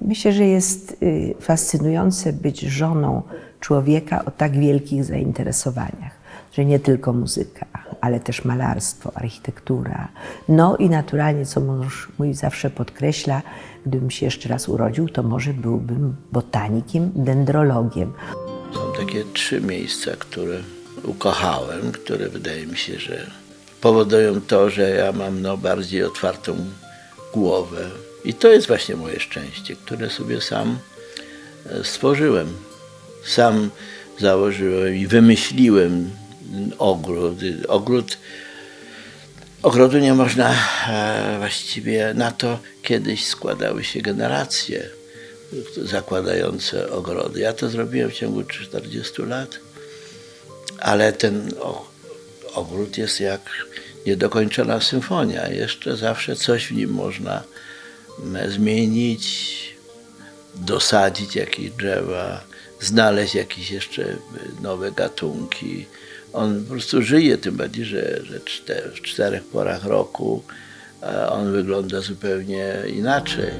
Myślę, że jest fascynujące być żoną człowieka o tak wielkich zainteresowaniach, że nie tylko muzyka, ale też malarstwo, architektura. No i naturalnie, co mąż mój zawsze podkreśla, gdybym się jeszcze raz urodził, to może byłbym botanikiem, dendrologiem. Są takie 3 miejsca, które ukochałem, które wydaje mi się, że powodują to, że ja mam bardziej otwartą głowę. I to jest właśnie moje szczęście, które sobie sam stworzyłem. Sam założyłem i wymyśliłem ogród. Ogrodu nie można właściwie, na to kiedyś składały się generacje zakładające ogrody. Ja to zrobiłem w ciągu 40 lat, ale ten ogród jest jak niedokończona symfonia. Jeszcze zawsze coś w nim można zmienić, dosadzić jakieś drzewa, znaleźć jakieś jeszcze nowe gatunki. On po prostu żyje, tym bardziej, że w 4 porach roku on wygląda zupełnie inaczej.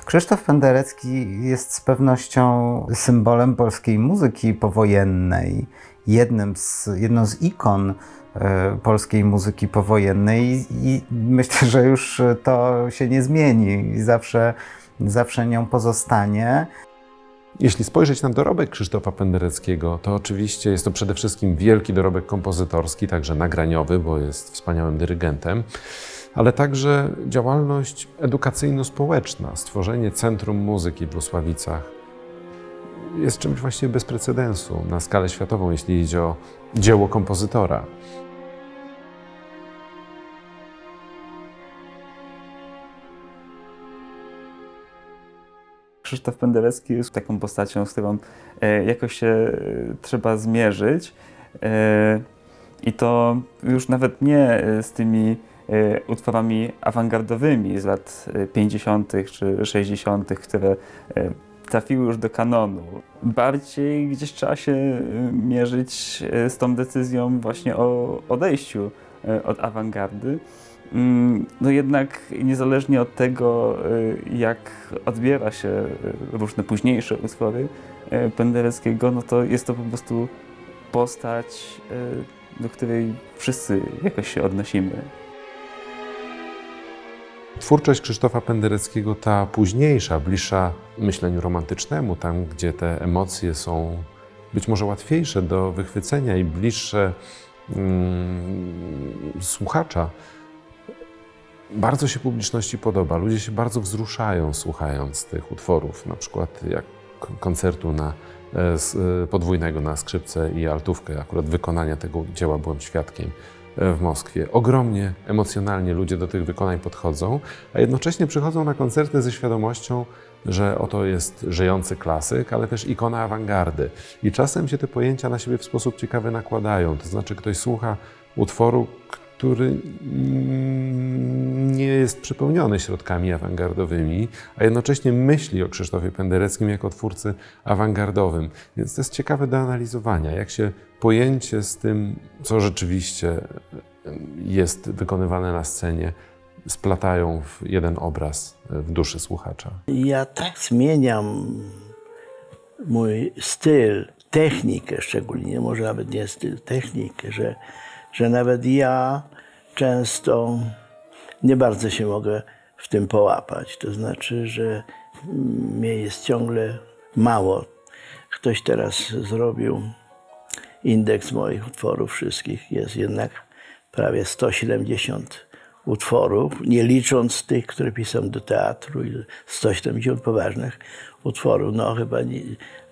Krzysztof Penderecki jest z pewnością symbolem polskiej muzyki powojennej, jedną z ikon polskiej muzyki powojennej i myślę, że już to się nie zmieni i zawsze nią pozostanie. Jeśli spojrzeć na dorobek Krzysztofa Pendereckiego, to oczywiście jest to przede wszystkim wielki dorobek kompozytorski, także nagraniowy, bo jest wspaniałym dyrygentem, ale także działalność edukacyjno-społeczna, stworzenie Centrum Muzyki w Lusławicach jest czymś właściwie bez precedensu na skalę światową, jeśli idzie o dzieło kompozytora. Krzysztof Penderecki jest taką postacią, z którą jakoś się trzeba zmierzyć i to już nawet nie z tymi utworami awangardowymi z lat 50. czy 60., które trafiły już do kanonu. Bardziej gdzieś trzeba się mierzyć z tą decyzją właśnie o odejściu od awangardy. No jednak niezależnie od tego, jak odbiera się różne późniejsze utwory Pendereckiego, no to jest to po prostu postać, do której wszyscy jakoś się odnosimy. Twórczość Krzysztofa Pendereckiego, ta późniejsza, bliższa myśleniu romantycznemu, tam gdzie te emocje są być może łatwiejsze do wychwycenia i bliższe słuchacza, bardzo się publiczności podoba. Ludzie się bardzo wzruszają słuchając tych utworów, na przykład jak koncertu podwójnego na skrzypce i altówkę. Akurat wykonania tego dzieła byłem świadkiem w Moskwie. Ogromnie emocjonalnie ludzie do tych wykonań podchodzą, a jednocześnie przychodzą na koncerty ze świadomością, że oto jest żyjący klasyk, ale też ikona awangardy. I czasem się te pojęcia na siebie w sposób ciekawy nakładają. To znaczy ktoś słucha utworu, który nie jest przepełniony środkami awangardowymi, a jednocześnie myśli o Krzysztofie Pendereckim jako twórcy awangardowym. Więc to jest ciekawe do analizowania, jak się pojęcie z tym, co rzeczywiście jest wykonywane na scenie, splatają w jeden obraz w duszy słuchacza. Ja tak zmieniam mój styl, technikę szczególnie, może nawet nie styl, technikę, że nawet ja często nie bardzo się mogę w tym połapać. To znaczy, że mnie jest ciągle mało. Ktoś teraz zrobił indeks moich utworów wszystkich. Jest jednak prawie 170 utworów, nie licząc tych, które pisałem do teatru, i 170 poważnych utworów. No chyba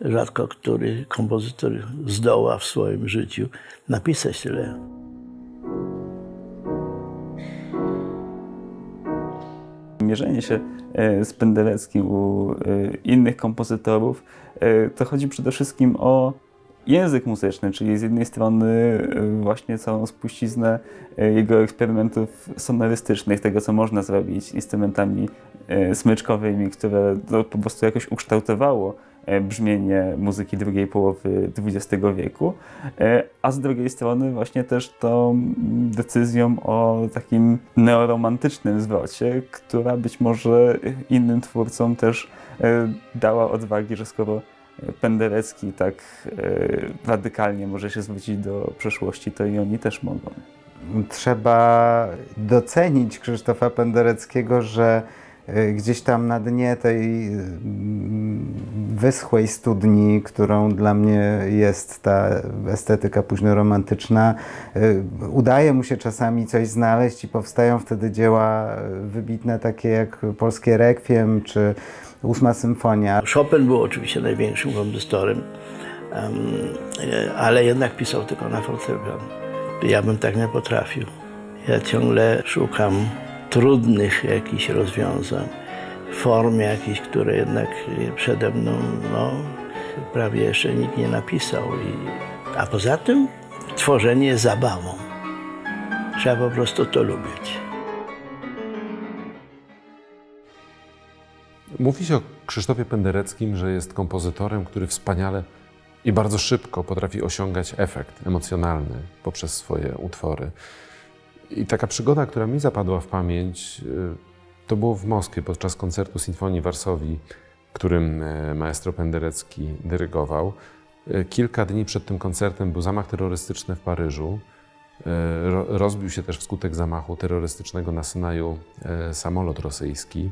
rzadko który kompozytor zdoła w swoim życiu napisać tyle. Mierzenie się z Pendereckim u innych kompozytorów to chodzi przede wszystkim o język muzyczny, czyli z jednej strony właśnie całą spuściznę jego eksperymentów sonorystycznych, tego co można zrobić instrumentami smyczkowymi, które po prostu jakoś ukształtowało brzmienie muzyki drugiej połowy XX wieku, a z drugiej strony właśnie też tą decyzją o takim neoromantycznym zwrocie, która być może innym twórcom też dała odwagi, że skoro Penderecki tak radykalnie może się zwrócić do przeszłości, to i oni też mogą. Trzeba docenić Krzysztofa Pendereckiego, że gdzieś tam na dnie tej wyschłej studni, którą dla mnie jest ta estetyka późnoromantyczna, udaje mu się czasami coś znaleźć i powstają wtedy dzieła wybitne takie jak Polskie Rekwiem czy 8. Symfonia. Chopin był oczywiście największym kompozytorem, ale jednak pisał tylko na fortepian. Ja bym tak nie potrafił. Ja ciągle szukam trudnych jakichś rozwiązań, form jakichś, które jednak przede mną prawie jeszcze nikt nie napisał. A poza tym tworzenie jest zabawą. Trzeba po prostu to lubić. Mówi się o Krzysztofie Pendereckim, że jest kompozytorem, który wspaniale i bardzo szybko potrafi osiągać efekt emocjonalny poprzez swoje utwory. I taka przygoda, która mi zapadła w pamięć, to było w Moskwie podczas koncertu Sinfonii Varsovii, którym maestro Penderecki dyrygował. Kilka dni przed tym koncertem był zamach terrorystyczny w Paryżu. Rozbił się też wskutek zamachu terrorystycznego na Synaju samolot rosyjski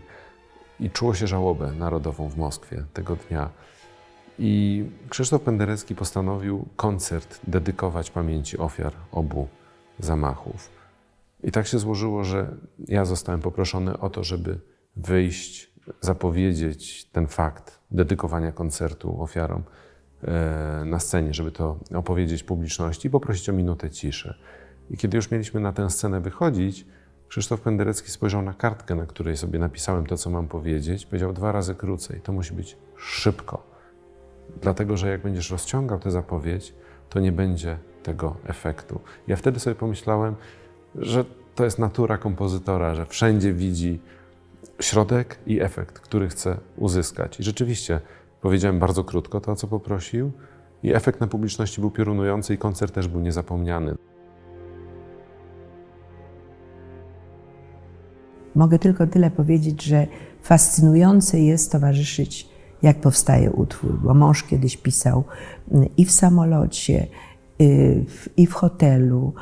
i czuło się żałobę narodową w Moskwie tego dnia. I Krzysztof Penderecki postanowił koncert dedykować pamięci ofiar obu zamachów. I tak się złożyło, że ja zostałem poproszony o to, żeby wyjść, zapowiedzieć ten fakt dedykowania koncertu ofiarom na scenie, żeby to opowiedzieć publiczności i poprosić o minutę ciszy. I kiedy już mieliśmy na tę scenę wychodzić, Krzysztof Penderecki spojrzał na kartkę, na której sobie napisałem to, co mam powiedzieć. Powiedział 2 razy krócej. To musi być szybko. Dlatego, że jak będziesz rozciągał tę zapowiedź, to nie będzie tego efektu. Ja wtedy sobie pomyślałem, że to jest natura kompozytora, że wszędzie widzi środek i efekt, który chce uzyskać. I rzeczywiście powiedziałem bardzo krótko to, o co poprosił i efekt na publiczności był piorunujący i koncert też był niezapomniany. Mogę tylko tyle powiedzieć, że fascynujące jest towarzyszyć, jak powstaje utwór, bo mąż kiedyś pisał i w samolocie, i w hotelu,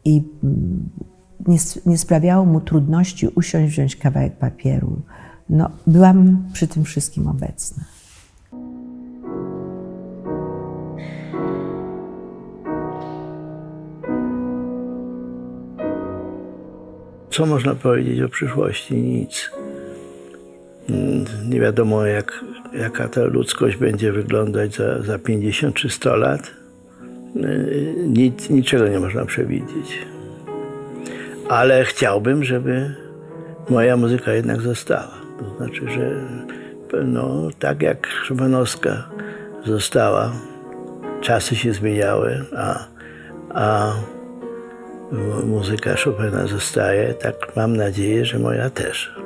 i nie sprawiało mu trudności usiąść, wziąć kawałek papieru. No, byłam przy tym wszystkim obecna. Co można powiedzieć o przyszłości? Nic. Nie wiadomo, jaka ta ludzkość będzie wyglądać za 50 czy 100 lat. Niczego nie można przewidzieć. Ale chciałbym, żeby moja muzyka jednak została. To znaczy, że tak jak Chopinowska została, czasy się zmieniały, a muzyka Chopina zostaje, tak mam nadzieję, że moja też.